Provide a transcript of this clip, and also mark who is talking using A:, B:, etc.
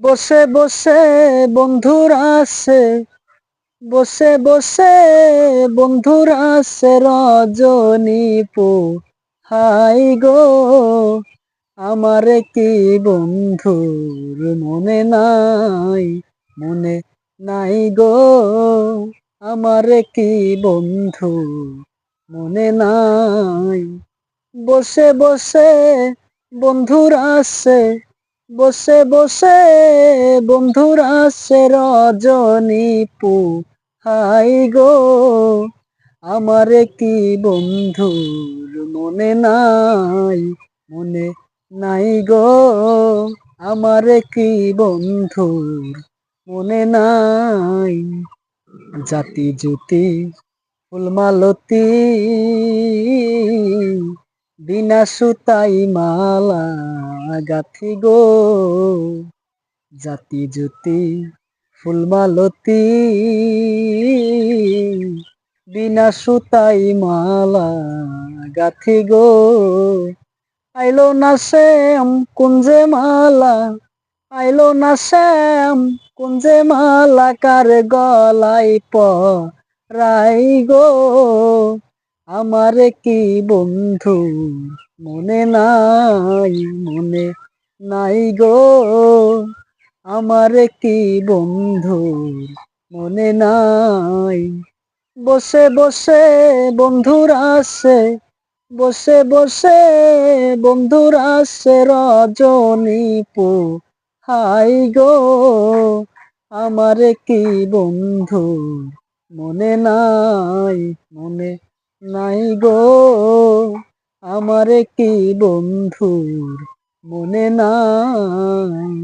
A: বসে বসে বন্ধুরা আছে, বসে বসে বন্ধুরা আছে রজনী পোহাই গো। আমারে কি বন্ধুর মনে নাই, মনে নাই গো। আমারে কি বন্ধু মনে নাই। বসে বসে বন্ধুরা আছে, বসে বসে বন্ধুরা আছে রজনী পোহাই গো। আমারে কি বন্ধুর মনে নাই, মনে নাই গো। আমারে কি বন্ধুর মনে নাই। জাতি জুতি ফুলমালতী বিনা সুতাই মালা গাথি গো। জাতি জুতি ফুলমালতী বিনা সুতাই মালা গাথি গো। আইলো না শ্যাম কুঞ্জে মালা, আইলো না শ্যাম কুঞ্জে মালা কার গলাই পরাই গো। আমারে কি বন্ধু মনে নাই, মনে নাই গো। আমারে কি বন্ধু মনে নাই। বসে বসে বন্ধুরা আছে, বসে বসে বন্ধুরা আছে রজনী পোহাই গো। আমারে কি বন্ধু মনে নাই, মনে নাই গো। আমারে কি বন্ধুর মনে নাই।